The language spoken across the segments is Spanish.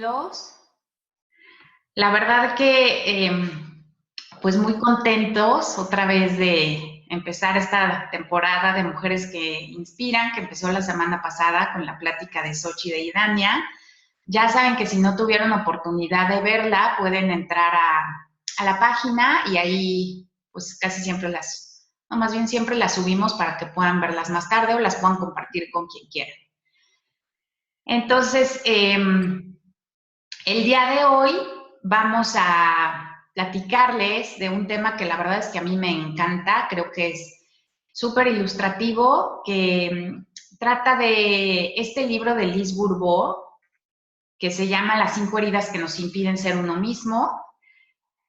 bienvenidos. La verdad que pues muy contentos otra vez de empezar esta temporada de Mujeres que Inspiran, que empezó la semana pasada con la plática de Xochitl y Dania. Ya saben que si no tuvieron oportunidad de verla, pueden entrar a la página y ahí pues casi siempre más bien siempre las subimos para que puedan verlas más tarde o las puedan compartir con quien quieran. Entonces, el día de hoy vamos a platicarles de un tema que la verdad es que a mí me encanta, creo que es súper ilustrativo, que trata de este libro de Lise Bourbeau, que se llama Las 5 heridas que nos impiden ser uno mismo,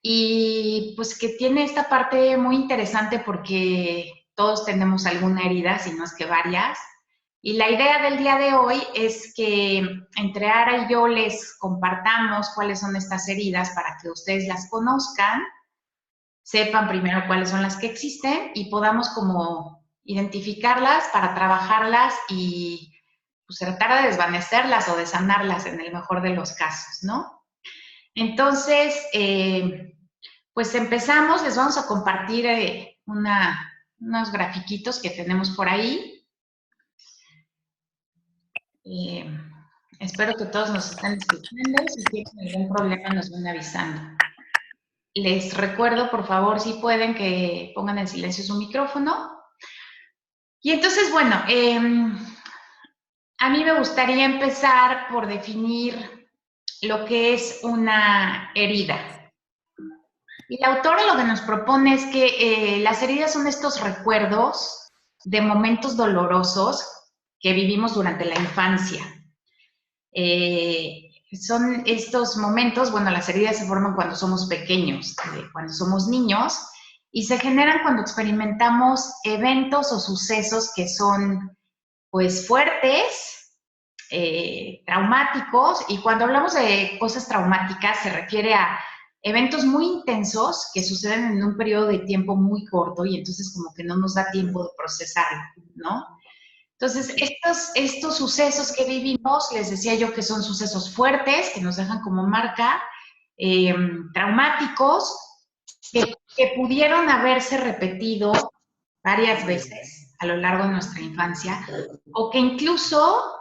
y pues que tiene esta parte muy interesante porque todos tenemos alguna herida, si no es que varias. Y la idea del día de hoy es que entre Ara y yo les compartamos cuáles son estas heridas para que ustedes las conozcan, sepan primero cuáles son las que existen y podamos como identificarlas para trabajarlas y pues, tratar de desvanecerlas o de sanarlas en el mejor de los casos, ¿no? Entonces, pues empezamos, les vamos a compartir unos grafiquitos que tenemos por ahí. Espero que todos nos estén escuchando. Si tienen algún problema, nos van avisando. Les recuerdo, por favor, si pueden, que pongan en silencio su micrófono. Y entonces, bueno, a mí me gustaría empezar por definir lo que es una herida. Y la autora lo que nos propone es que las heridas son estos recuerdos de momentos dolorosos que vivimos durante la infancia. Son estos momentos, bueno, las heridas se forman cuando somos pequeños, cuando somos niños, y se generan cuando experimentamos eventos o sucesos que son, pues, fuertes, traumáticos, y cuando hablamos de cosas traumáticas se refiere a eventos muy intensos que suceden en un periodo de tiempo muy corto y entonces como que no nos da tiempo de procesarlo, ¿no? Entonces, estos sucesos que vivimos, les decía yo que son sucesos fuertes, que nos dejan como marca, traumáticos, que pudieron haberse repetido varias veces a lo largo de nuestra infancia, o que incluso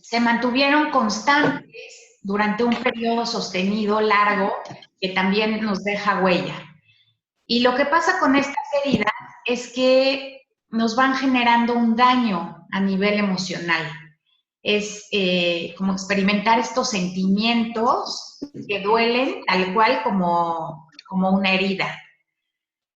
se mantuvieron constantes durante un periodo sostenido, largo, que también nos deja huella. Y lo que pasa con estas heridas es que nos van generando un daño a nivel emocional. Es como experimentar estos sentimientos que duelen tal cual como una herida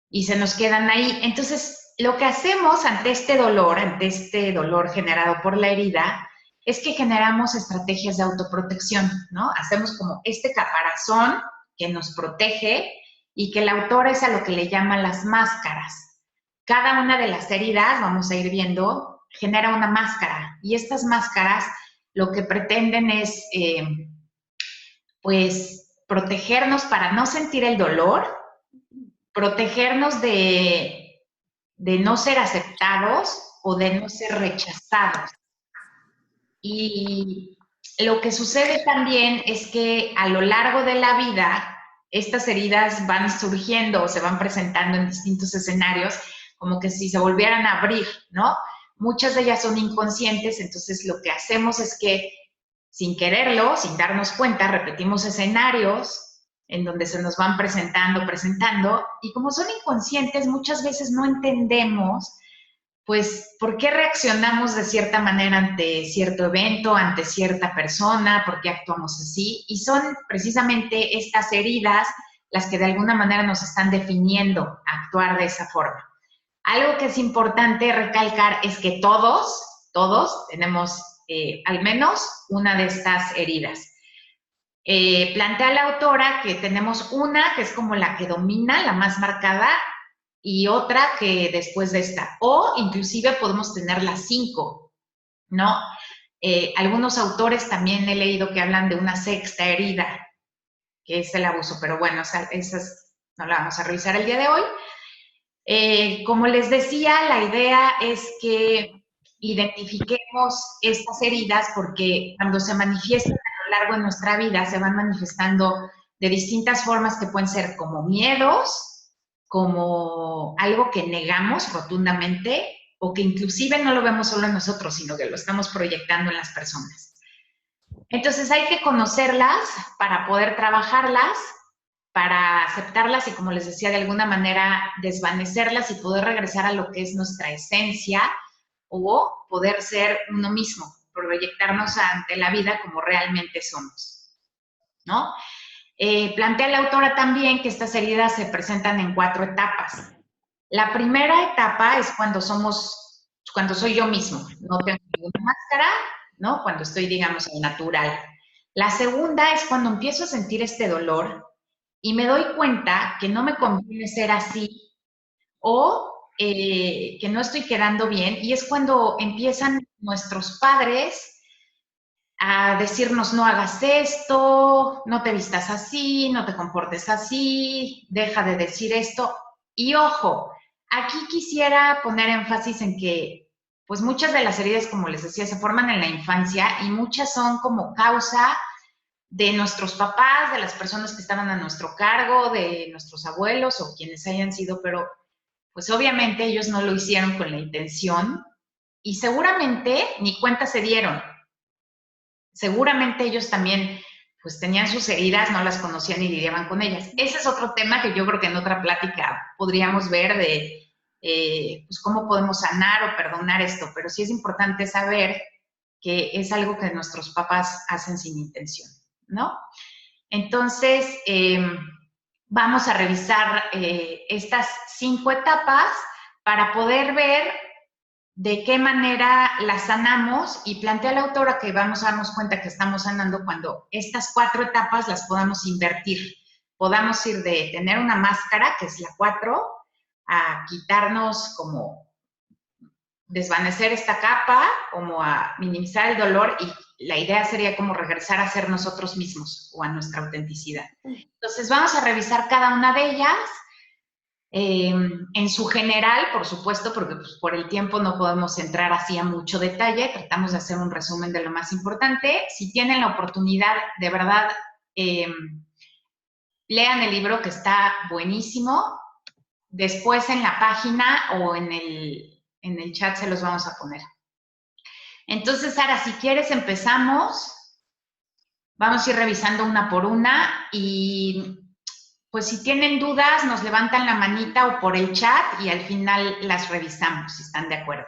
y se nos quedan ahí. Entonces, lo que hacemos ante este dolor generado por la herida, es que generamos estrategias de autoprotección, ¿no? Hacemos como este caparazón que nos protege y que el autor es a lo que le llaman las máscaras. Cada una de las heridas, vamos a ir viendo, genera una máscara y estas máscaras lo que pretenden es, pues, protegernos para no sentir el dolor, protegernos de no ser aceptados o de no ser rechazados. Y lo que sucede también es que a lo largo de la vida, estas heridas van surgiendo o se van presentando en distintos escenarios, como que si se volvieran a abrir, ¿no? Muchas de ellas son inconscientes, entonces lo que hacemos es que sin quererlo, sin darnos cuenta, repetimos escenarios en donde se nos van presentando, y como son inconscientes, muchas veces no entendemos pues, ¿por qué reaccionamos de cierta manera ante cierto evento, ante cierta persona? ¿Por qué actuamos así? Y son precisamente estas heridas las que de alguna manera nos están definiendo actuar de esa forma. Algo que es importante recalcar es que todos tenemos al menos una de estas heridas. Plantea la autora que tenemos una que es como la que domina, la más marcada, y otra que después de esta. O inclusive podemos tener las 5, ¿no? Algunos autores también he leído que hablan de una sexta herida, que es el abuso, pero bueno, esas no la vamos a revisar el día de hoy. Como les decía, la idea es que identifiquemos estas heridas porque cuando se manifiestan a lo largo de nuestra vida se van manifestando de distintas formas que pueden ser como miedos, como algo que negamos rotundamente o que inclusive no lo vemos solo en nosotros, sino que lo estamos proyectando en las personas. Entonces hay que conocerlas para poder trabajarlas, para aceptarlas y, como les decía, de alguna manera desvanecerlas y poder regresar a lo que es nuestra esencia o poder ser uno mismo, proyectarnos ante la vida como realmente somos, ¿no? Plantea la autora también que estas heridas se presentan en 4 etapas. La primera etapa es cuando soy yo mismo, no tengo ninguna máscara, ¿no? Cuando estoy, digamos, al natural. La segunda es cuando empiezo a sentir este dolor y me doy cuenta que no me conviene ser así o que no estoy quedando bien, y es cuando empiezan nuestros padres a decirnos no hagas esto, no te vistas así, no te comportes así, deja de decir esto. Y ojo, aquí quisiera poner énfasis en que pues muchas de las heridas, como les decía, se forman en la infancia y muchas son como causa de nuestros papás, de las personas que estaban a nuestro cargo, de nuestros abuelos o quienes hayan sido, pero pues obviamente ellos no lo hicieron con la intención y seguramente ni cuenta se dieron. Seguramente ellos también pues tenían sus heridas, no las conocían y lidiaban con ellas. Ese es otro tema que yo creo que en otra plática podríamos ver de pues cómo podemos sanar o perdonar esto, pero sí es importante saber que es algo que nuestros papás hacen sin intención, ¿no? Entonces, vamos a revisar estas 5 etapas para poder ver de qué manera las sanamos, y plantea la autora que vamos a darnos cuenta que estamos sanando cuando estas 4 etapas las podamos invertir. Podamos ir de tener una máscara, que es la 4, a quitarnos como desvanecer esta capa, como a minimizar el dolor, y la idea sería como regresar a ser nosotros mismos o a nuestra autenticidad. Entonces vamos a revisar cada una de ellas. En su general, por supuesto, porque pues, por el tiempo no podemos entrar así a mucho detalle, tratamos de hacer un resumen de lo más importante. Si tienen la oportunidad, de verdad, lean el libro, que está buenísimo. Después en la página o en el chat se los vamos a poner. Entonces, Sara, si quieres empezamos. Vamos a ir revisando una por una y pues si tienen dudas nos levantan la manita o por el chat y al final las revisamos, si están de acuerdo.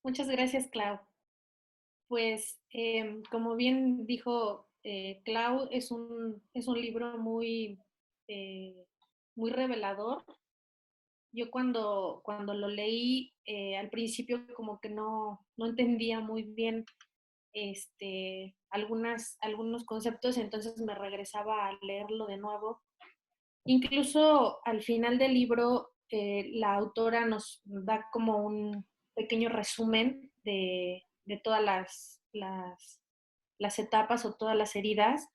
Muchas gracias, Clau. Pues como bien dijo Clau, es un libro muy revelador. Yo cuando lo leí, al principio como que no entendía muy bien algunos conceptos, entonces me regresaba a leerlo de nuevo. Incluso al final del libro, la autora nos da como un pequeño resumen de todas las etapas o todas las heridas.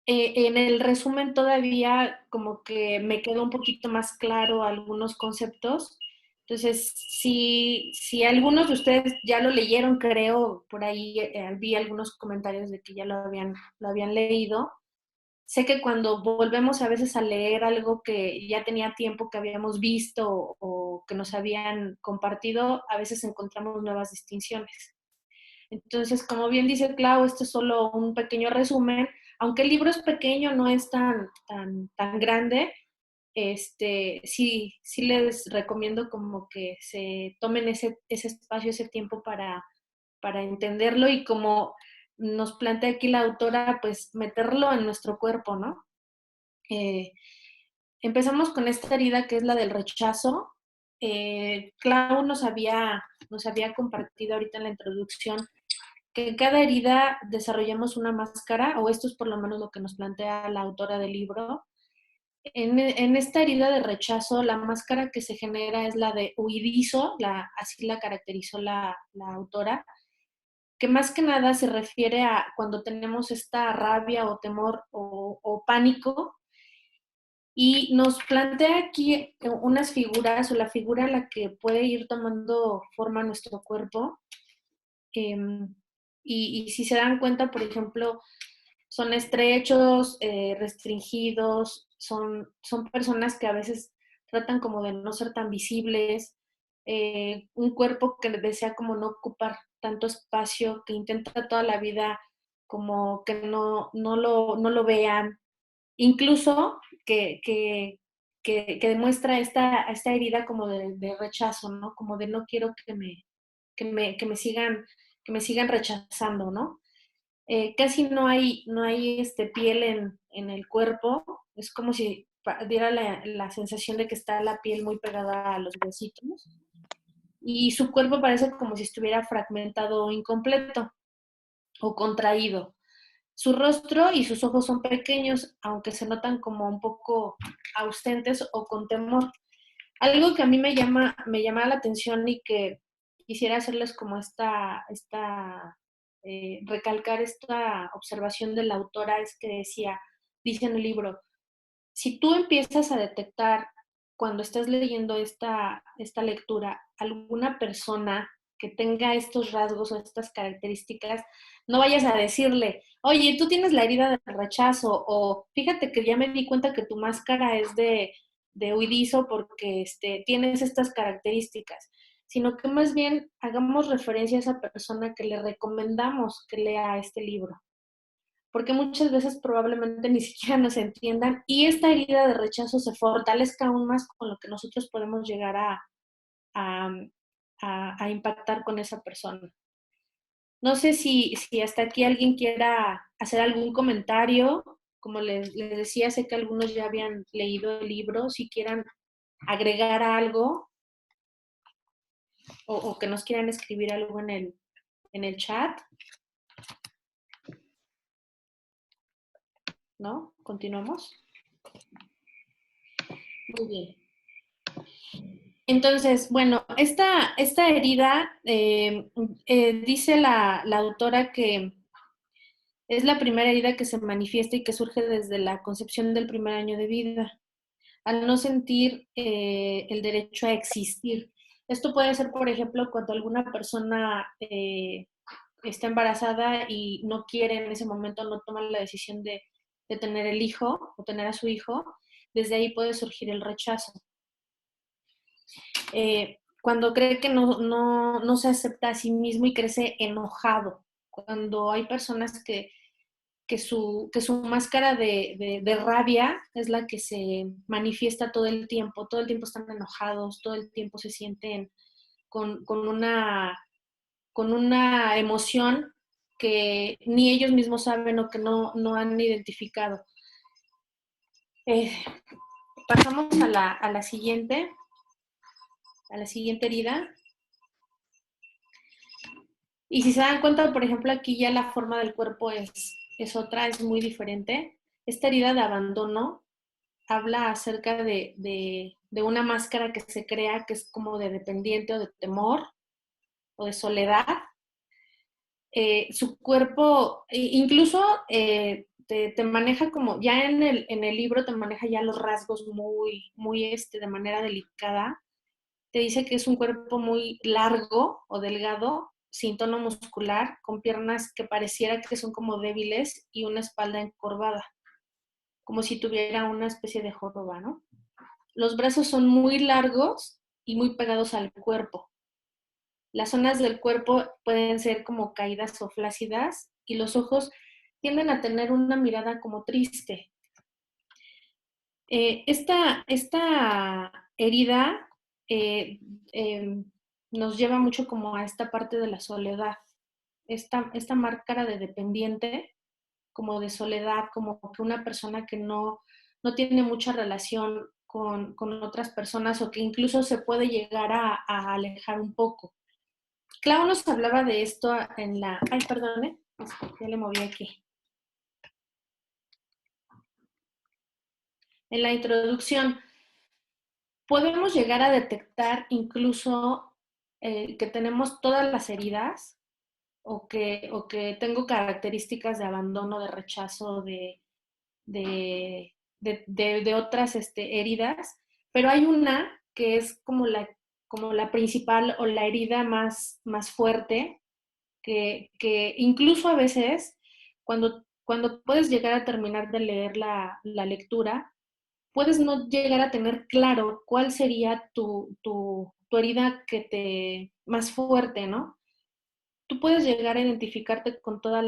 En el resumen todavía como que me quedó un poquito más claro algunos conceptos. Entonces, si algunos de ustedes ya lo leyeron, creo, por ahí vi algunos comentarios de que ya lo habían leído. Sé que cuando volvemos a veces a leer algo que ya tenía tiempo que habíamos visto o que nos habían compartido, a veces encontramos nuevas distinciones. Entonces, como bien dice Clau, este es solo un pequeño resumen. Aunque el libro es pequeño, no es tan grande, sí les recomiendo como que se tomen ese espacio, ese tiempo para entenderlo y como nos plantea aquí la autora, pues meterlo en nuestro cuerpo, ¿no? Empezamos con esta herida que es la del rechazo. Clau nos había compartido ahorita en la introducción que en cada herida desarrollamos una máscara, o esto es por lo menos lo que nos plantea la autora del libro. En esta herida de rechazo, la máscara que se genera es la de huidizo, así la caracterizó la autora, que más que nada se refiere a cuando tenemos esta rabia o temor o pánico Y nos plantea aquí unas figuras, o la figura en la que puede ir tomando forma nuestro cuerpo. Y si se dan cuenta, por ejemplo, son estrechos, restringidos, son personas que a veces tratan como de no ser tan visibles, un cuerpo que desea como no ocupar tanto espacio, que intenta toda la vida como que no lo vean, incluso que demuestra esta herida como de rechazo, ¿no? Como de no quiero que me sigan rechazando, ¿no? Casi no hay piel en el cuerpo, es como si diera la sensación de que está la piel muy pegada a los huesitos y su cuerpo parece como si estuviera fragmentado o incompleto o contraído. Su rostro y sus ojos son pequeños, aunque se notan como un poco ausentes o con temor. Algo que a mí me llama la atención y que quisiera hacerles como recalcar esta observación de la autora es que dice en el libro, si tú empiezas a detectar cuando estás leyendo esta lectura alguna persona que tenga estos rasgos o estas características, no vayas a decirle, oye, tú tienes la herida del rechazo, o fíjate que ya me di cuenta que tu máscara es de huidizo porque tienes estas características, sino que más bien hagamos referencia a esa persona que le recomendamos que lea este libro, porque muchas veces probablemente ni siquiera nos entiendan y esta herida de rechazo se fortalezca aún más con lo que nosotros podemos llegar a, a impactar con esa persona. No sé si hasta aquí alguien quiera hacer algún comentario. Como les decía, sé que algunos ya habían leído el libro. Si quieran agregar algo o que nos quieran escribir algo en el chat, ¿no? Continuamos. Muy bien. Entonces, bueno, esta herida, dice la autora que es la primera herida que se manifiesta y que surge desde la concepción del primer año de vida, al no sentir el derecho a existir. Esto puede ser, por ejemplo, cuando alguna persona está embarazada y no quiere en ese momento, no toma la decisión de tener el hijo o tener a su hijo, desde ahí puede surgir el rechazo. Cuando cree que no se acepta a sí mismo y crece enojado. Cuando hay personas que su máscara de rabia es la que se manifiesta todo el tiempo están enojados, todo el tiempo se sienten con una emoción que ni ellos mismos saben o que no han identificado. Pasamos a la siguiente herida. Y si se dan cuenta, por ejemplo, aquí ya la forma del cuerpo es otra, es muy diferente. Esta herida de abandono habla acerca de una máscara que se crea que es como de dependiente o de temor o de soledad. Su cuerpo, incluso te maneja como, ya en el libro te maneja ya los rasgos muy de manera delicada. Te dice que es un cuerpo muy largo o delgado, sin tono muscular, con piernas que pareciera que son como débiles y una espalda encorvada, como si tuviera una especie de joroba, ¿no? Los brazos son muy largos y muy pegados al cuerpo. Las zonas del cuerpo pueden ser como caídas o flácidas y los ojos tienden a tener una mirada como triste. Esta herida eh, eh, nos lleva mucho como a esta parte de la soledad, esta máscara de dependiente, como de soledad, como que una persona que no tiene mucha relación con otras personas o que incluso se puede llegar a alejar un poco. Clau nos hablaba de esto en la... Ay, perdone, ya le moví aquí. En la introducción, podemos llegar a detectar incluso que tenemos todas las heridas o que tengo características de abandono, de rechazo, de de otras heridas, pero hay una que es como la principal o la herida más fuerte, que incluso a veces cuando puedes llegar a terminar de leer la lectura, puedes no llegar a tener claro cuál sería tu herida más fuerte, ¿no? Tú puedes llegar a identificarte con todas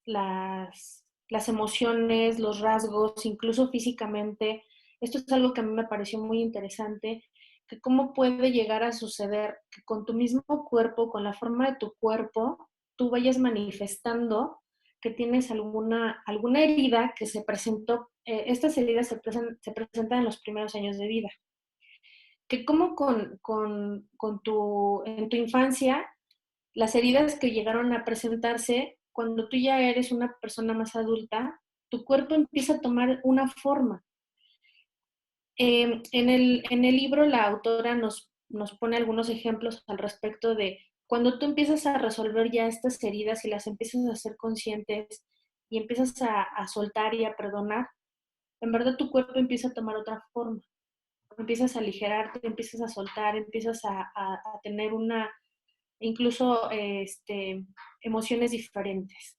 las emociones, los rasgos, incluso físicamente. Esto es algo que a mí me pareció muy interesante, que cómo puede llegar a suceder que con tu mismo cuerpo, con la forma de tu cuerpo, tú vayas manifestando que tienes alguna herida que se presentó. Estas heridas se presentan en los primeros años de vida. Que como en tu infancia, las heridas que llegaron a presentarse, cuando tú ya eres una persona más adulta, tu cuerpo empieza a tomar una forma. En el libro la autora nos pone algunos ejemplos al respecto de cuando tú empiezas a resolver ya estas heridas y las empiezas a ser conscientes y empiezas a soltar y a perdonar, en verdad tu cuerpo empieza a tomar otra forma. Empiezas a aligerarte, empiezas a soltar, empiezas a tener incluso emociones diferentes.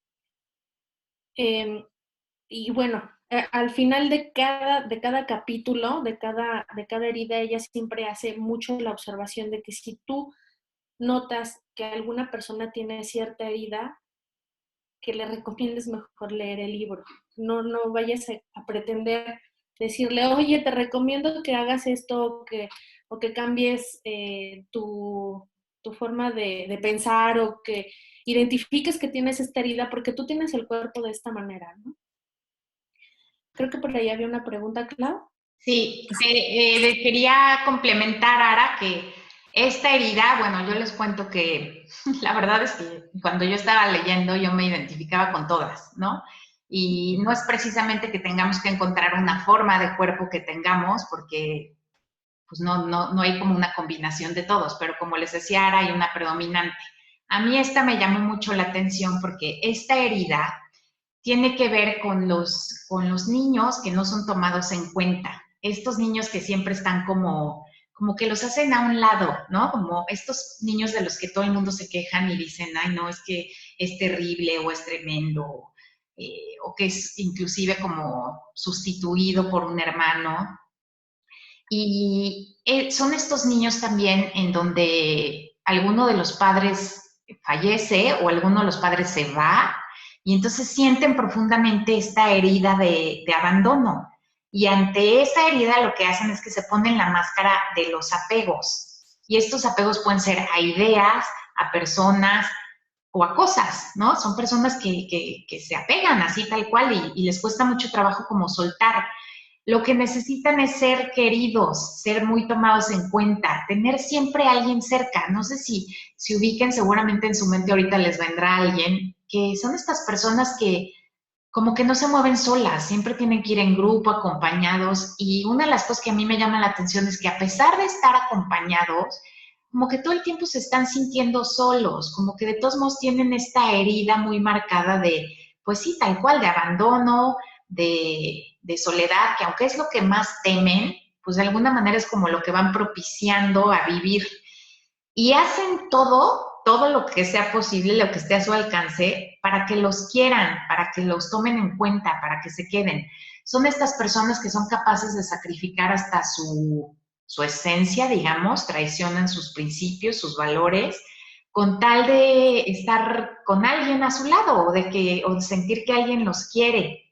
Y bueno, al final de cada capítulo, de cada herida, ella siempre hace mucho la observación de que si tú notas que alguna persona tiene cierta herida, que le recomiendes mejor leer el libro. No vayas a pretender decirle, oye, te recomiendo que hagas esto o que cambies tu forma de pensar o que identifiques que tienes esta herida porque tú tienes el cuerpo de esta manera, ¿no? Creo que por ahí había una pregunta, Clau. Sí, quería complementar, Ara, que esta herida, bueno, yo les cuento que la verdad es que cuando yo estaba leyendo yo me identificaba con todas, ¿no? Y no es precisamente que tengamos que encontrar una forma de cuerpo que tengamos, porque pues no hay como una combinación de todos, pero como les decía Ara, hay una predominante. A mí esta me llamó mucho la atención porque esta herida tiene que ver con los niños que no son tomados en cuenta. Estos niños que siempre están como que los hacen a un lado, ¿no? Como estos niños de los que todo el mundo se quejan y dicen, ay, no, es que es terrible o es tremendo, o que es inclusive como sustituido por un hermano. Y son estos niños también en donde alguno de los padres fallece o alguno de los padres se va y entonces sienten profundamente esta herida de abandono. Y ante esa herida lo que hacen es que se ponen la máscara de los apegos. Y estos apegos pueden ser a ideas, a personas o a cosas, ¿no? Son personas que se apegan así tal cual y les cuesta mucho trabajo como soltar. Lo que necesitan es ser queridos, ser muy tomados en cuenta, tener siempre a alguien cerca. No sé si ubiquen, seguramente en su mente ahorita les vendrá alguien, que son estas personas que como que no se mueven solas, siempre tienen que ir en grupo, acompañados. Y una de las cosas que a mí me llama la atención es que a pesar de estar acompañados, como que todo el tiempo se están sintiendo solos, como que de todos modos tienen esta herida muy marcada de, pues sí, tal cual, de abandono, de soledad, que aunque es lo que más temen, pues de alguna manera es como lo que van propiciando a vivir. Y hacen todo lo que sea posible, lo que esté a su alcance, para que los quieran, para que los tomen en cuenta, para que se queden. Son estas personas que son capaces de sacrificar hasta su esencia, digamos, traicionan sus principios, sus valores, con tal de estar con alguien a su lado o de sentir que alguien los quiere.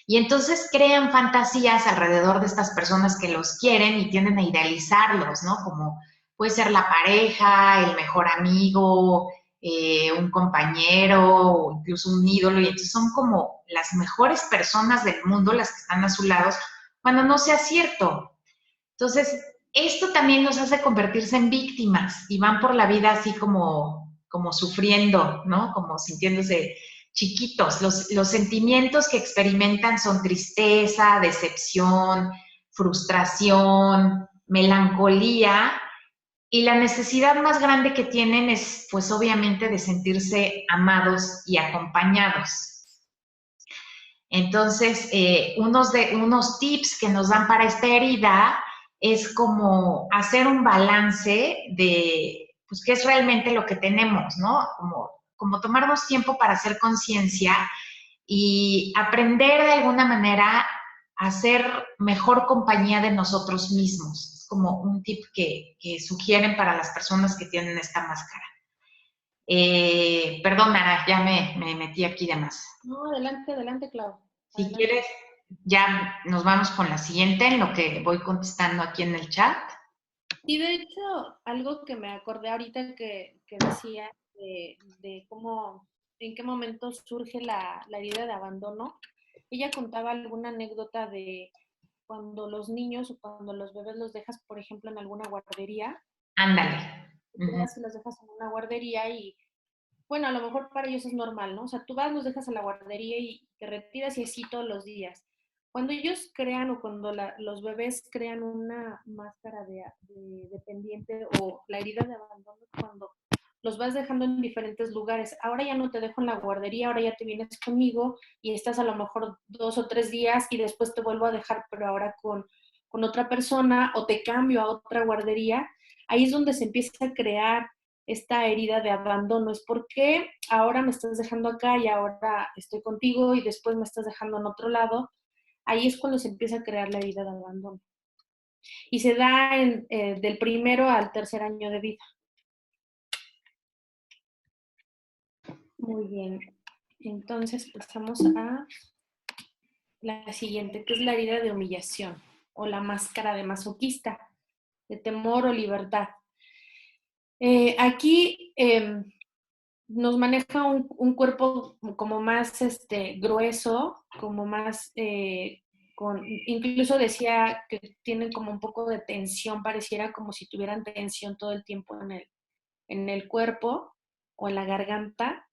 Y entonces crean fantasías alrededor de estas personas que los quieren y tienden a idealizarlos, ¿no? Como puede ser la pareja, el mejor amigo, un compañero o incluso un ídolo. Y entonces son como las mejores personas del mundo las que están a su lado cuando no sea cierto. Entonces, esto también nos hace convertirse en víctimas y van por la vida así como sufriendo, ¿no? Como sintiéndose chiquitos. Los sentimientos que experimentan son tristeza, decepción, frustración, melancolía, y la necesidad más grande que tienen es, pues obviamente, de sentirse amados y acompañados. Entonces, unos tips que nos dan para esta herida es como hacer un balance de, pues, qué es realmente lo que tenemos, ¿no? Como tomarnos tiempo para hacer conciencia y aprender de alguna manera a ser mejor compañía de nosotros mismos. Es como un tip que sugieren para las personas que tienen esta máscara. Perdón, Ana, ya me metí aquí de más. No, adelante, adelante, Clau. Si Adelante. quieres, ya nos vamos con la siguiente, en lo que voy contestando aquí en el chat. Y de hecho, algo que me acordé ahorita que decía de cómo, en qué momento surge la herida de abandono, ella contaba alguna anécdota de cuando los niños o cuando los bebés los dejas, por ejemplo, en alguna guardería, Ándale. tú vas y los dejas en una guardería y, bueno, a lo mejor para ellos es normal, ¿no? O sea, tú vas, los dejas en la guardería y te retiras y así todos los días. Cuando ellos crean o cuando los bebés crean una máscara de dependiente o la herida de abandono, cuando los vas dejando en diferentes lugares. Ahora ya no te dejo en la guardería, ahora ya te vienes conmigo y estás a lo mejor 2 o 3 días y después te vuelvo a dejar, pero ahora con otra persona o te cambio a otra guardería. Ahí es donde se empieza a crear esta herida de abandono. Es porque ahora me estás dejando acá y ahora estoy contigo y después me estás dejando en otro lado. Ahí es cuando se empieza a crear la herida de abandono. Y se da del primero al tercer año de vida. Muy bien. Entonces pasamos a la siguiente, que es la herida de humillación o la máscara de masoquista, de temor o libertad. Aquí nos maneja un cuerpo como más grueso, como más, incluso decía que tienen como un poco de tensión, pareciera como si tuvieran tensión todo el tiempo en el cuerpo o en la garganta,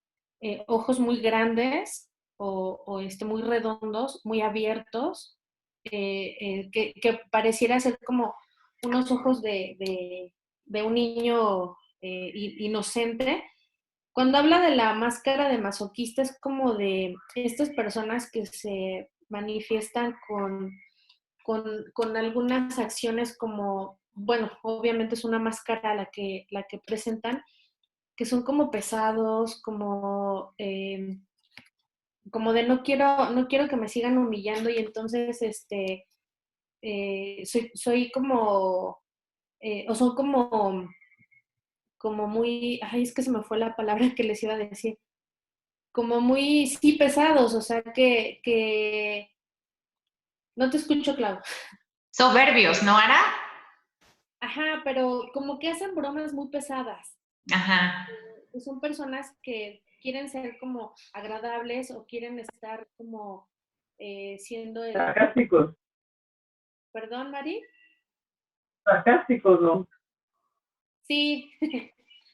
ojos muy grandes o muy redondos, muy abiertos, que pareciera ser como unos ojos de un niño inocente. Cuando habla de la máscara de masoquista es como de estas personas que se manifiestan con algunas acciones como, bueno, obviamente es una máscara la que presentan, que son como pesados, como de no quiero que me sigan humillando y entonces soy como, o son como muy, ay, es que se me fue la palabra que les iba a decir, como muy, sí, pesados, o sea, que no te escucho, Clau. Soberbios, ¿no, Ara? Ajá, pero como que hacen bromas muy pesadas. Ajá. Son personas que quieren ser como agradables o quieren estar como siendo el... Sarcásticos, ¿Perdón, Mari? sarcásticos, ¿no? Sí,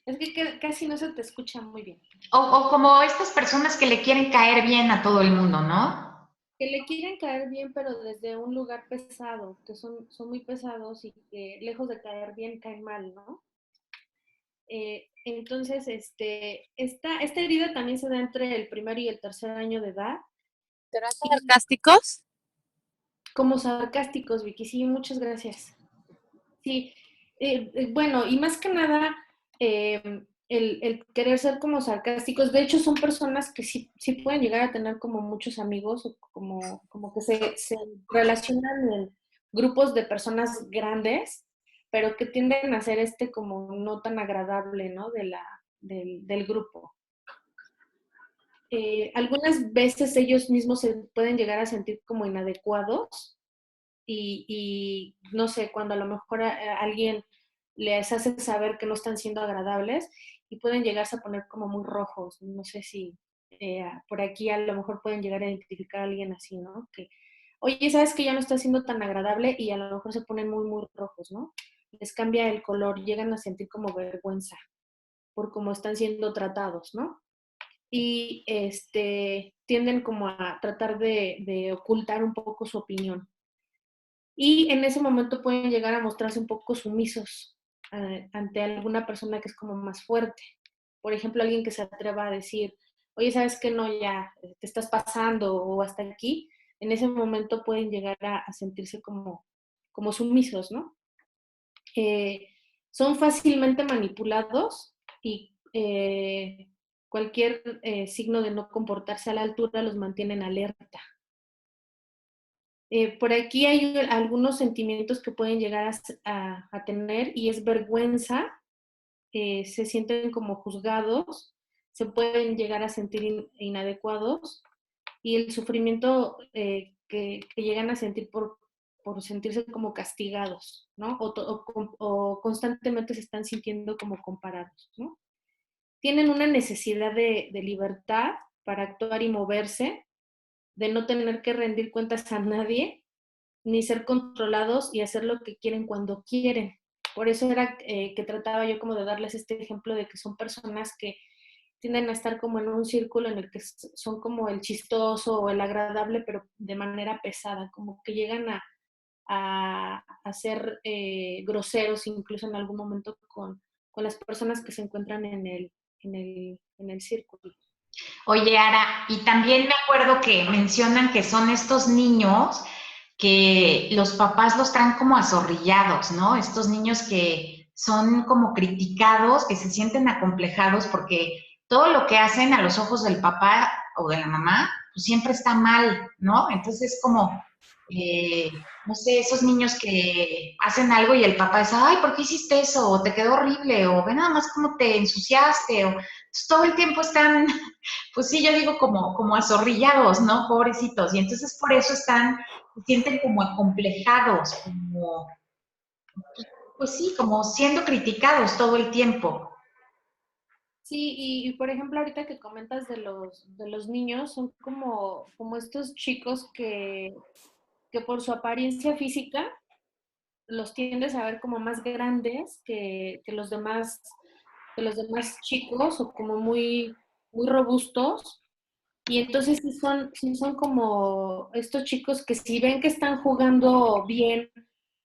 es que casi no se te escucha muy bien. O como estas personas que le quieren caer bien a todo el mundo, ¿no? Que le quieren caer bien, pero desde un lugar pesado, que son muy pesados y que lejos de caer bien, caen mal, ¿no? Entonces, esta herida también se da entre el primer y el tercer año de edad. ¿Serán sarcásticos? Como sarcásticos, Vicky, sí, muchas gracias. Sí, bueno, y más que nada, el querer ser como sarcásticos, de hecho son personas que sí pueden llegar a tener como muchos amigos, o como que se relacionan en grupos de personas grandes, pero que tienden a ser como no tan agradable, ¿no? Del grupo. Algunas veces ellos mismos se pueden llegar a sentir como inadecuados y no sé, cuando a lo mejor a alguien les hace saber que no están siendo agradables y pueden llegarse a poner como muy rojos. No sé si por aquí a lo mejor pueden llegar a identificar a alguien así, ¿no? Que, oye, ¿sabes que ya no está siendo tan agradable? Y a lo mejor se ponen muy, muy rojos, ¿no? Les cambia el color, llegan a sentir como vergüenza por cómo están siendo tratados, ¿no? Y tienden como a tratar de ocultar un poco su opinión. Y en ese momento pueden llegar a mostrarse un poco sumisos ante alguna persona que es como más fuerte. Por ejemplo, alguien que se atreva a decir, oye, ¿sabes qué? No, ya te estás pasando o hasta aquí, en ese momento pueden llegar a sentirse como sumisos, ¿no? Son fácilmente manipulados y cualquier signo de no comportarse a la altura los mantiene en alerta. Por aquí hay algunos sentimientos que pueden llegar a tener y es vergüenza, se sienten como juzgados, se pueden llegar a sentir inadecuados y el sufrimiento que llegan a sentir por sentirse como castigados, ¿no? O constantemente se están sintiendo como comparados, ¿no? Tienen una necesidad de libertad para actuar y moverse, de no tener que rendir cuentas a nadie, ni ser controlados y hacer lo que quieren cuando quieren. Por eso era que trataba yo como de darles este ejemplo de que son personas que tienden a estar como en un círculo en el que son como el chistoso o el agradable, pero de manera pesada, como que llegan a ser groseros incluso en algún momento con las personas que se encuentran en el círculo. Oye, Ara, y también me acuerdo que mencionan que son estos niños que los papás los traen como azorrillados, ¿no? Estos niños que son como criticados, que se sienten acomplejados porque todo lo que hacen a los ojos del papá o de la mamá, pues siempre está mal, ¿no? Entonces es como, no sé, esos niños que hacen algo y el papá dice, ay, ¿por qué hiciste eso? O te quedó horrible, o ve nada más cómo te ensuciaste, o entonces, todo el tiempo están, pues sí, yo digo como azorrillados, ¿no? Pobrecitos. Y entonces por eso se sienten como acomplejados, como, pues sí, como siendo criticados todo el tiempo. Sí, y por ejemplo, ahorita que comentas de los niños, son como estos chicos que por su apariencia física los tiendes a ver como más grandes que los demás chicos o como muy robustos. Y entonces sí son como estos chicos que si ven que están jugando bien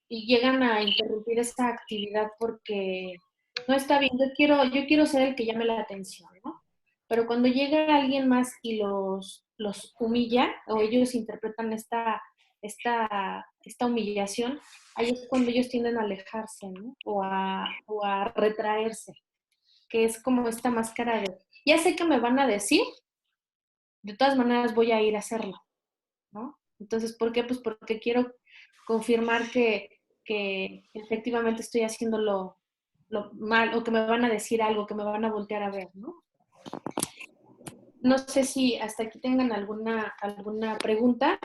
y llegan a interrumpir esa actividad porque no está bien, yo quiero ser el que llame la atención, ¿no? Pero cuando llega alguien más y los humilla o ellos interpretan esta humillación, ahí es cuando ellos tienden a alejarse, ¿no? O a retraerse, que es como esta máscara de, ya sé que me van a decir, de todas maneras voy a ir a hacerlo, ¿no? Entonces, ¿por qué? Pues porque quiero confirmar que efectivamente estoy haciendo lo mal o que me van a decir algo, que me van a voltear a ver, ¿no? No sé si hasta aquí tengan alguna pregunta.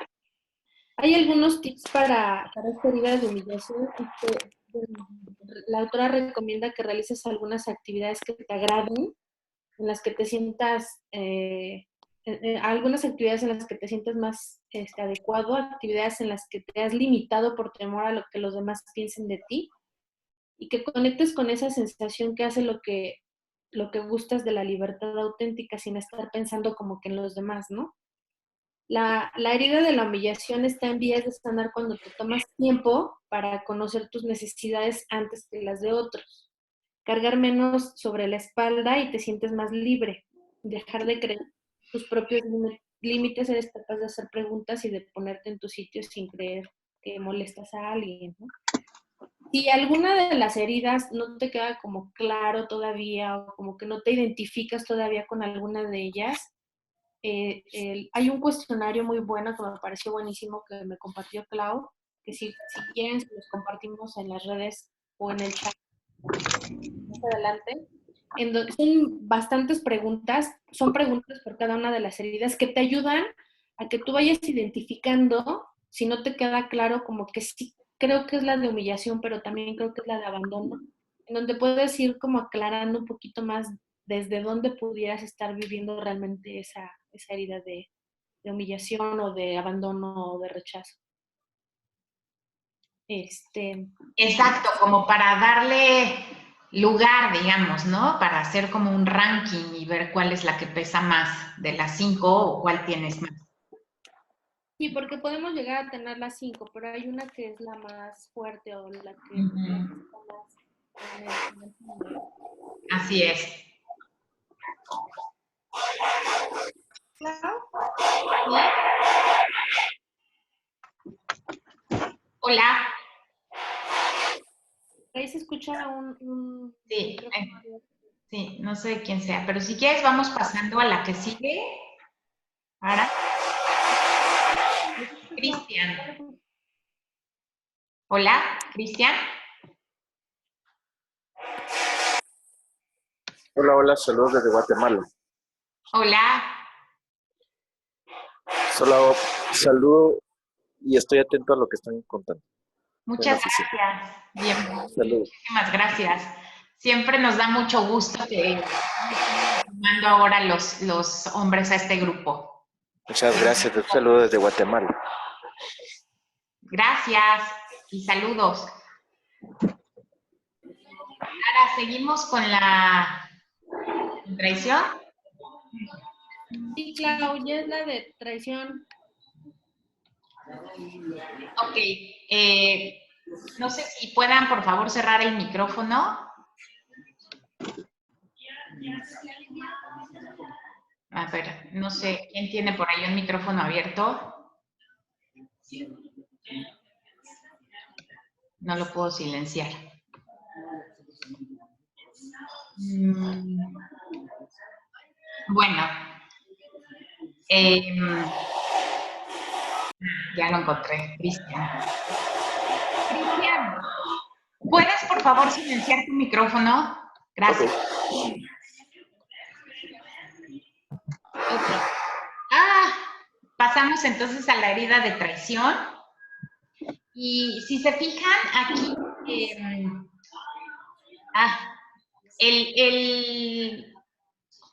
Hay algunos tips para esta herida de humillación. La autora recomienda que realices algunas actividades que te agraden, en las que te sientas, algunas actividades en las que te sientas más adecuado, actividades en las que te has limitado por temor a lo que los demás piensen de ti y que conectes con esa sensación que hace lo que gustas de la libertad auténtica sin estar pensando como que en los demás, ¿no? La herida de la humillación está en vías de sanar cuando te tomas tiempo para conocer tus necesidades antes que las de otros, cargar menos sobre la espalda y te sientes más libre, dejar de creer tus propios límites, eres capaz de hacer preguntas y de ponerte en tu sitio sin creer que molestas a alguien, ¿no? Si alguna de las heridas no te queda como claro todavía o como que no te identificas todavía con alguna de ellas, hay un cuestionario muy bueno que me pareció buenísimo que me compartió Clau, que si quieren se los compartimos en las redes o en el chat más adelante. Son bastantes preguntas, son preguntas por cada una de las heridas que te ayudan a que tú vayas identificando, si no te queda claro, como que sí, creo que es la de humillación, pero también creo que es la de abandono, en donde puedes ir como aclarando un poquito más desde dónde pudieras estar viviendo realmente esa herida de humillación o de abandono o de rechazo. Exacto, como para darle lugar, digamos, ¿no? Para hacer como un ranking y ver cuál es la que pesa más de las 5 o cuál tienes más. Sí, porque podemos llegar a tener las 5, pero hay una que es la más fuerte o la que está más en el fondo. Así es. Claro. Hola. Ahí se escucha un Sí, micrófono abierto. sí, no sé quién sea, pero si quieres vamos pasando a la que sigue. Ahora, Cristian. Hola, Cristian. Hola, hola, saludos desde Guatemala. Hola. Solo saludo y estoy atento a lo que están contando. Muchas gracias. Bien, Saludos. muchísimas gracias. Siempre nos da mucho gusto que estén sumando ahora los hombres a este grupo. Muchas gracias. Un saludo desde Guatemala. Gracias y saludos. Ahora seguimos con la traición. Sí, Clau, ya es la de traición. Ok. No sé si puedan, por favor, cerrar el micrófono. A ver, no sé, ¿quién tiene por ahí un micrófono abierto? No lo puedo silenciar. Bueno. Ya lo encontré, Cristian. Cristian, ¿puedes por favor silenciar tu micrófono? Gracias. Okay. Okay. Pasamos entonces a la herida de traición. Y si se fijan aquí,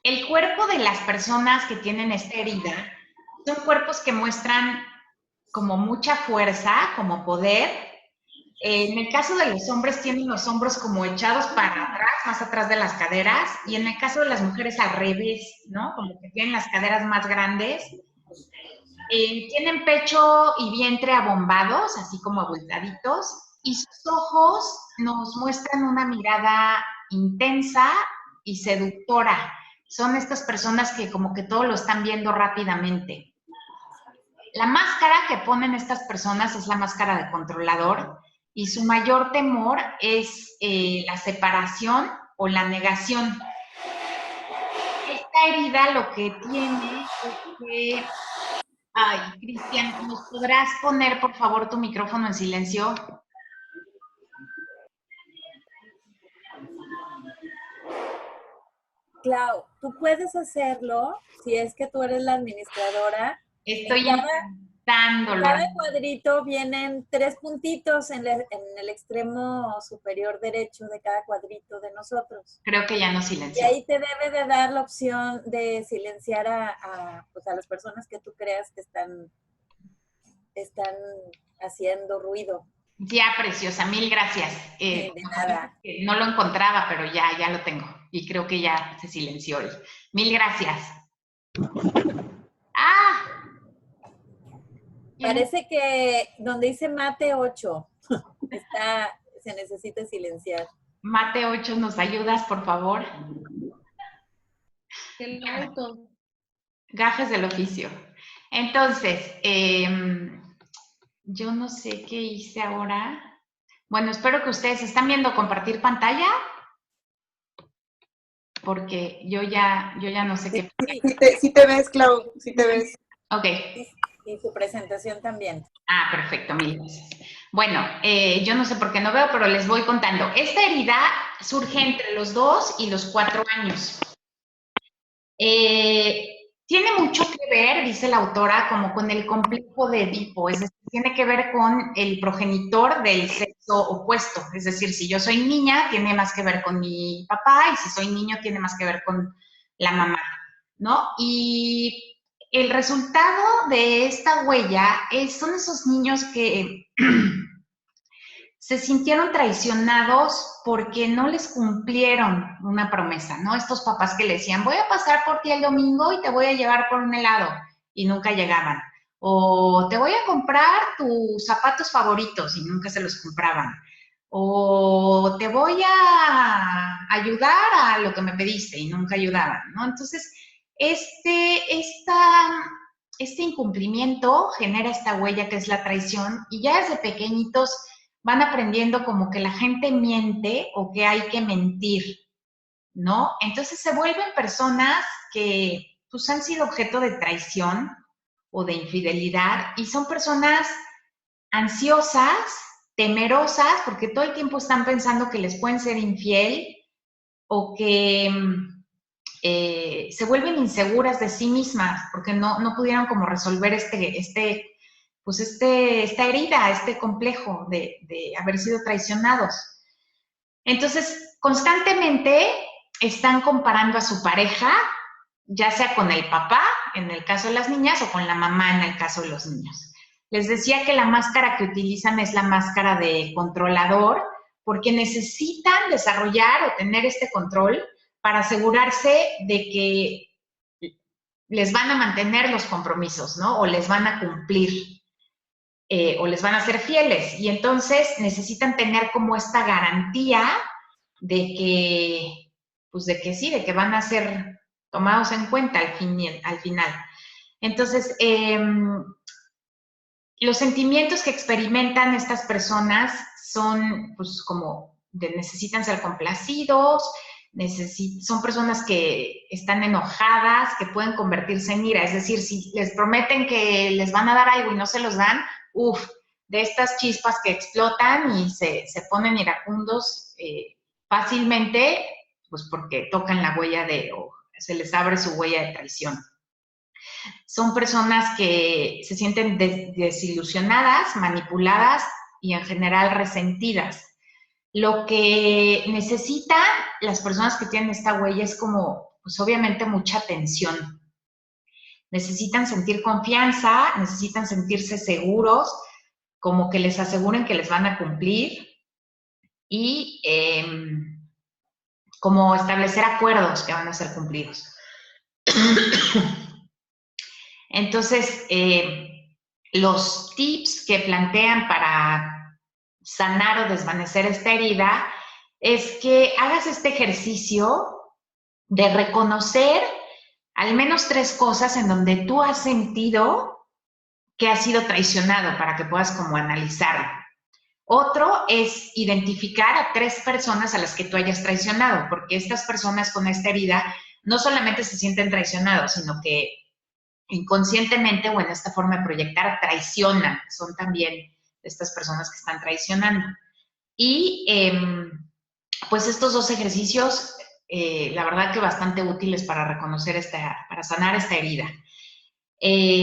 el cuerpo de las personas que tienen esta herida son cuerpos que muestran como mucha fuerza, como poder. En el caso de los hombres tienen los hombros como echados para atrás, más atrás de las caderas, y en el caso de las mujeres al revés, ¿no? Como que tienen las caderas más grandes. Tienen pecho y vientre abombados, así como abultaditos, y sus ojos nos muestran una mirada intensa y seductora. Son estas personas que como que todo lo están viendo rápidamente. La máscara que ponen estas personas es la máscara de controlador y su mayor temor es la separación o la negación. Esta herida lo que tiene es que... Ay, Cristian, ¿nos podrás poner, por favor, tu micrófono en silencio? Clau, tú puedes hacerlo si es que tú eres la administradora. Estoy intentándolo. En cada cuadrito vienen 3 puntitos en el extremo superior derecho de cada cuadrito de nosotros. Creo que ya no Y silenció. ahí te debe de dar la opción de silenciar pues a las personas que tú creas que están haciendo ruido. Ya, preciosa, mil gracias. De nada. No lo encontraba, pero ya lo tengo. Y creo que ya se silenció hoy. Mil gracias. Parece que donde dice mate 8, se necesita silenciar. Mate 8, ¿nos ayudas, por favor? El auto. Gajes del oficio. Entonces, yo no sé qué hice ahora. Bueno, espero que ustedes están viendo compartir pantalla, porque yo ya no sé qué. Sí te ves, Clau, sí te ves. Ok. Y su presentación también. Perfecto, mil gracias. Bueno, yo no sé por qué no veo, pero les voy contando. Esta herida surge entre los 2 y los 4 años. Tiene mucho que ver, dice la autora, como con el complejo de Edipo, es decir, tiene que ver con el progenitor del sexo opuesto, es decir, si yo soy niña, tiene más que ver con mi papá, y si soy niño, tiene más que ver con la mamá, ¿no? Y el resultado de esta huella son esos niños que se sintieron traicionados porque no les cumplieron una promesa, ¿no? Estos papás que le decían, voy a pasar por ti el domingo y te voy a llevar por un helado, y nunca llegaban. O te voy a comprar tus zapatos favoritos, y nunca se los compraban. O te voy a ayudar a lo que me pediste, y nunca ayudaban, ¿no? Entonces, este incumplimiento genera esta huella que es la traición y ya desde pequeñitos van aprendiendo como que la gente miente o que hay que mentir, ¿no? Entonces se vuelven personas que pues han sido objeto de traición o de infidelidad y son personas ansiosas, temerosas, porque todo el tiempo están pensando que les pueden ser infiel o que se vuelven inseguras de sí mismas porque no pudieron como resolver esta herida, este complejo de haber sido traicionados. Entonces, constantemente están comparando a su pareja, ya sea con el papá, en el caso de las niñas, o con la mamá, en el caso de los niños. Les decía que la máscara que utilizan es la máscara de controlador, porque necesitan desarrollar o tener este control para asegurarse de que les van a mantener los compromisos, ¿no? O les van a cumplir, o les van a ser fieles. Y entonces necesitan tener como esta garantía de que, pues de que sí, de que van a ser tomados en cuenta al final. Entonces, los sentimientos que experimentan estas personas son, pues, como necesitan ser complacidos, son personas que están enojadas, que pueden convertirse en ira. Es decir, si les prometen que les van a dar algo y no se los dan, de estas chispas que explotan y se ponen iracundos fácilmente, pues porque tocan la huella o se les abre su huella de traición. Son personas que se sienten desilusionadas, manipuladas y en general resentidas. Lo que necesitan las personas que tienen esta huella es como, pues obviamente mucha atención. Necesitan sentir confianza, necesitan sentirse seguros, como que les aseguren que les van a cumplir y como establecer acuerdos que van a ser cumplidos. Entonces, los tips que plantean para sanar o desvanecer esta herida es que hagas este ejercicio de reconocer al menos 3 cosas en donde tú has sentido que has sido traicionado para que puedas como analizarlo. Otro es identificar a 3 personas a las que tú hayas traicionado, porque estas personas con esta herida no solamente se sienten traicionados, sino que inconscientemente o en esta forma de proyectar traicionan, son también estas personas que están traicionando. Y pues estos 2 ejercicios, la verdad que bastante útiles para reconocer para sanar esta herida.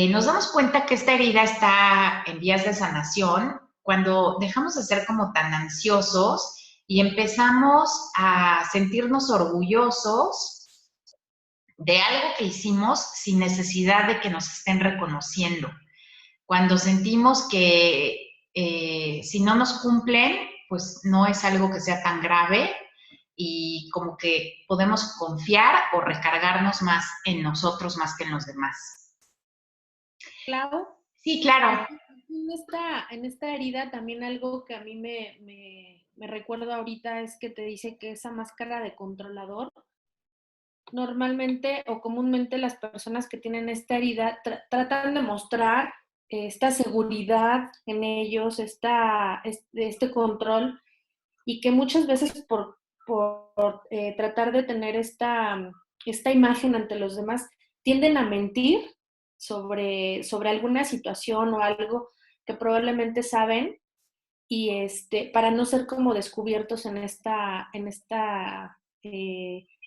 Nos damos cuenta que esta herida está en vías de sanación cuando dejamos de ser como tan ansiosos y empezamos a sentirnos orgullosos de algo que hicimos sin necesidad de que nos estén reconociendo. Cuando sentimos que si no nos cumplen, pues no es algo que sea tan grave y como que podemos confiar o recargarnos más en nosotros más que en los demás. Clau. Sí, claro. En esta herida también algo que a mí me recuerda ahorita es que te dice que esa máscara de controlador, normalmente o comúnmente las personas que tienen esta herida tratan de mostrar esta seguridad en ellos, este control, y que muchas veces por tratar de tener esta imagen ante los demás, tienden a mentir sobre alguna situación o algo que probablemente saben, y para no ser como descubiertos en esta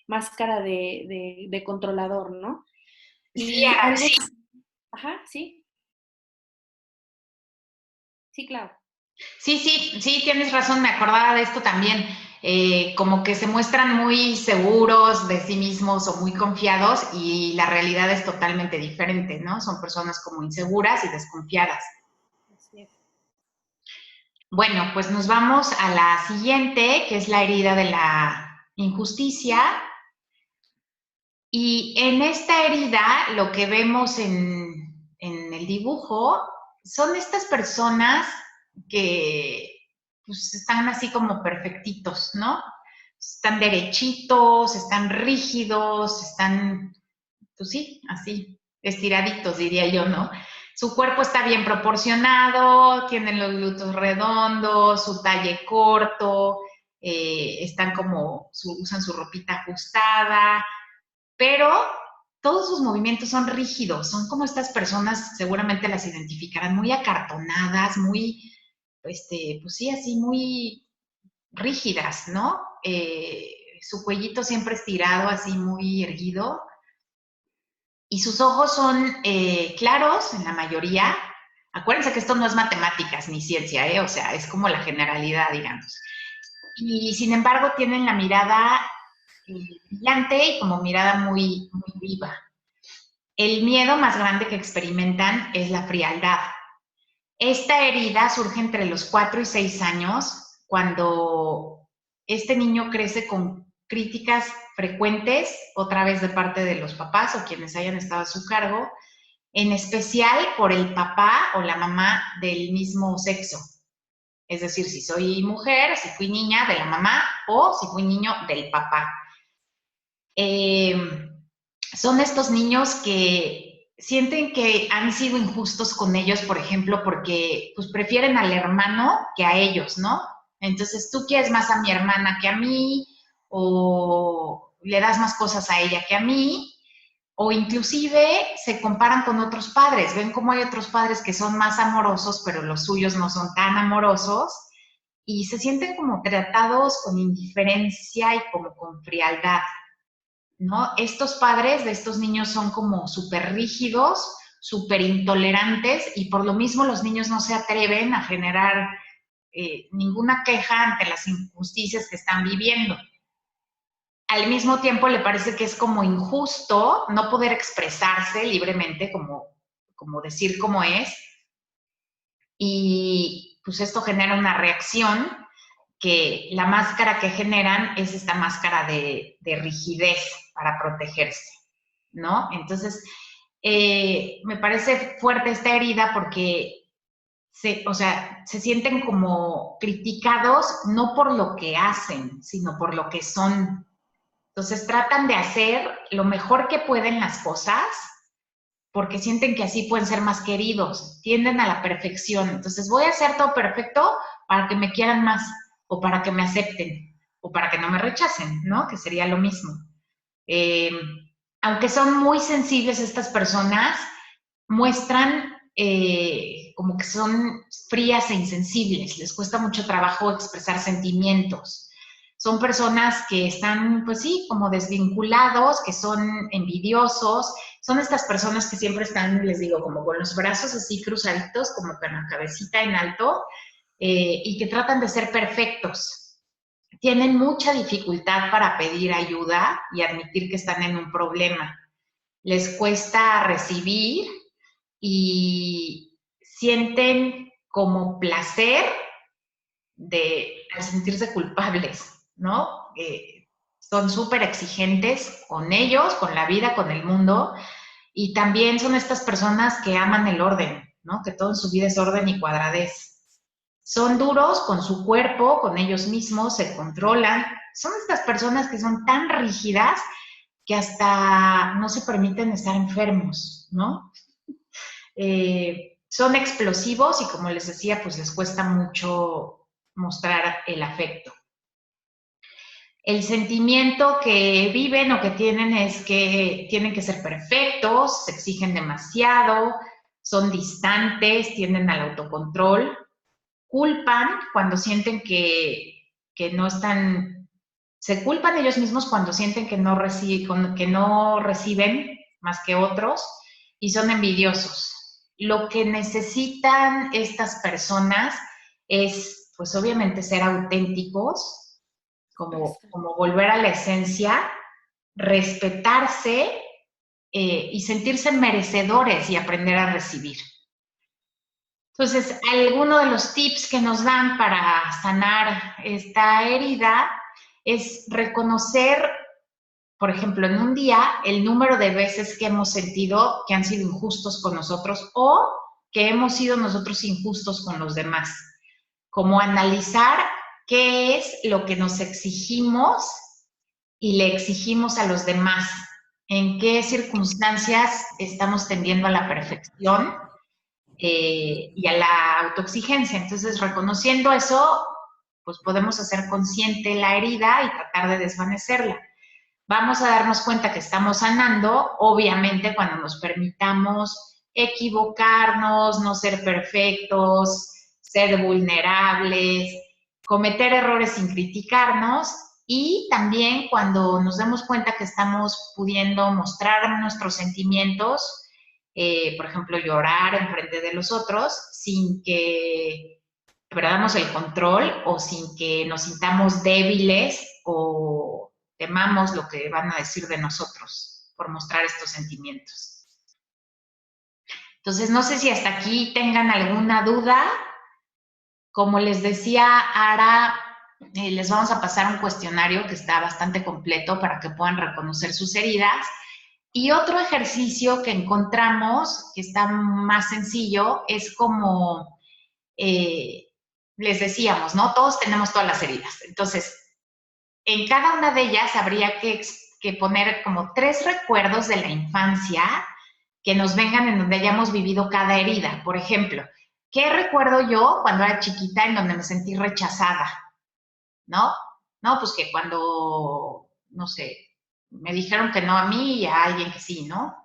máscara de controlador, ¿no? Sí, algo... sí. Ajá, sí. Sí, claro. Sí, tienes razón, me acordaba de esto también. Como que se muestran muy seguros de sí mismos o muy confiados y la realidad es totalmente diferente, ¿no? Son personas como inseguras y desconfiadas. Así es. Bueno, pues nos vamos a la siguiente, que es la herida de la injusticia. Y en esta herida, lo que vemos en el dibujo son estas personas que pues, están así como perfectitos, ¿no? Están derechitos, están rígidos, están pues sí, así, estiraditos, diría yo, ¿no? Su cuerpo está bien proporcionado, tienen los glúteos redondos, su talle corto, están como, usan su ropita ajustada, pero todos sus movimientos son rígidos, son como estas personas, seguramente las identificarán, muy acartonadas, muy, pues sí, así muy rígidas, ¿no? Su cuellito siempre estirado, así muy erguido, y sus ojos son claros en la mayoría. Acuérdense que esto no es matemáticas ni ciencia, o sea, es como la generalidad, digamos. Y sin embargo tienen la mirada brillante y como mirada muy, muy viva. El miedo más grande que experimentan es la frialdad. Esta herida surge entre los 4 y 6 años, cuando este niño crece con críticas frecuentes, otra vez de parte de los papás o quienes hayan estado a su cargo, en especial por el papá o la mamá del mismo sexo. Es decir, si soy mujer, si fui niña, de la mamá, o si fui niño, del papá. Son estos niños que sienten que han sido injustos con ellos, por ejemplo, porque pues, prefieren al hermano que a ellos, ¿no? Entonces, tú quieres más a mi hermana que a mí, o le das más cosas a ella que a mí, o inclusive se comparan con otros padres. Ven cómo hay otros padres que son más amorosos, pero los suyos no son tan amorosos, y se sienten como tratados con indiferencia y como con frialdad, ¿no? Estos padres de estos niños son como súper rígidos, súper intolerantes, y por lo mismo los niños no se atreven a generar ninguna queja ante las injusticias que están viviendo. Al mismo tiempo le parece que es como injusto no poder expresarse libremente, como decir cómo es, y pues esto genera una reacción que la máscara que generan es esta máscara de rigidez para protegerse, ¿no? Entonces, me parece fuerte esta herida porque se sienten como criticados no por lo que hacen, sino por lo que son. Entonces, tratan de hacer lo mejor que pueden las cosas porque sienten que así pueden ser más queridos, tienden a la perfección. Entonces, voy a hacer todo perfecto para que me quieran más, o para que me acepten, o para que no me rechacen, ¿no? Que sería lo mismo. Aunque son muy sensibles estas personas, muestran como que son frías e insensibles, les cuesta mucho trabajo expresar sentimientos. Son personas que están, pues sí, como desvinculados, que son envidiosos, son estas personas que siempre están, les digo, como con los brazos así cruzaditos, como con la cabecita en alto, y que tratan de ser perfectos. Tienen mucha dificultad para pedir ayuda y admitir que están en un problema. Les cuesta recibir y sienten como placer al sentirse culpables, ¿no? Son súper exigentes con ellos, con la vida, con el mundo, y también son estas personas que aman el orden, ¿no? Que todo en su vida es orden y cuadradez. Son duros con su cuerpo, con ellos mismos, se controlan. Son estas personas que son tan rígidas que hasta no se permiten estar enfermos, ¿no? Son explosivos y como les decía, pues les cuesta mucho mostrar el afecto. El sentimiento que viven o que tienen es que tienen que ser perfectos, se exigen demasiado, son distantes, tienden al autocontrol, culpan cuando sienten que no están, se culpan ellos mismos cuando sienten que no reciben más que otros, y son envidiosos. Lo que necesitan estas personas es, pues obviamente, ser auténticos, como volver a la esencia, respetarse y sentirse merecedores y aprender a recibir. Entonces, alguno de los tips que nos dan para sanar esta herida es reconocer, por ejemplo, en un día, el número de veces que hemos sentido que han sido injustos con nosotros o que hemos sido nosotros injustos con los demás. Como analizar qué es lo que nos exigimos y le exigimos a los demás, en qué circunstancias estamos tendiendo a la perfección y a la autoexigencia. Entonces, reconociendo eso, pues podemos hacer consciente la herida y tratar de desvanecerla. Vamos a darnos cuenta que estamos sanando, obviamente, cuando nos permitamos equivocarnos, no ser perfectos, ser vulnerables, cometer errores sin criticarnos y también cuando nos demos cuenta que estamos pudiendo mostrar nuestros sentimientos, por ejemplo, llorar en frente de los otros sin que perdamos el control o sin que nos sintamos débiles o temamos lo que van a decir de nosotros por mostrar estos sentimientos. Entonces, no sé si hasta aquí tengan alguna duda. Como les decía, Ara, les vamos a pasar un cuestionario que está bastante completo para que puedan reconocer sus heridas. Y otro ejercicio que encontramos, que está más sencillo, es como les decíamos, ¿no? Todos tenemos todas las heridas. Entonces, en cada una de ellas habría que poner como 3 recuerdos de la infancia que nos vengan en donde hayamos vivido cada herida. Por ejemplo, ¿qué recuerdo yo cuando era chiquita en donde me sentí rechazada? ¿No? No, pues que cuando, no sé, me dijeron que no a mí y a alguien que sí, ¿no?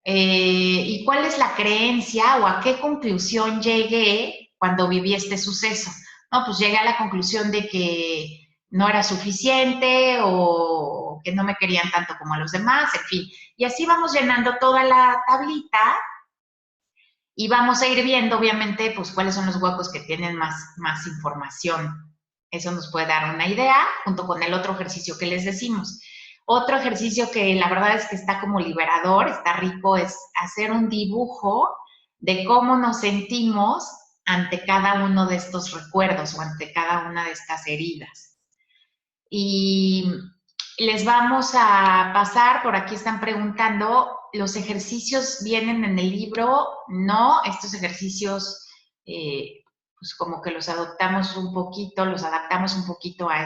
¿Y cuál es la creencia o a qué conclusión llegué cuando viví este suceso? No, pues llegué a la conclusión de que no era suficiente o que no me querían tanto como a los demás, en fin. Y así vamos llenando toda la tablita y vamos a ir viendo, obviamente, pues cuáles son los huecos que tienen más información. Eso nos puede dar una idea junto con el otro ejercicio que les decimos. Otro ejercicio que la verdad es que está como liberador, está rico, es hacer un dibujo de cómo nos sentimos ante cada uno de estos recuerdos o ante cada una de estas heridas. Y les vamos a pasar, por aquí están preguntando, ¿los ejercicios vienen en el libro? No, estos ejercicios pues como que los adoptamos un poquito, los adaptamos un poquito a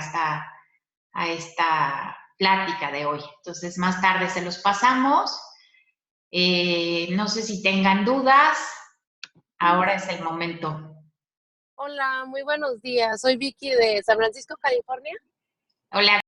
esta plática de hoy. Entonces, más tarde se los pasamos. No sé si tengan dudas. Ahora es el momento. Hola, muy buenos días. Soy Vicky de San Francisco, California. Hola.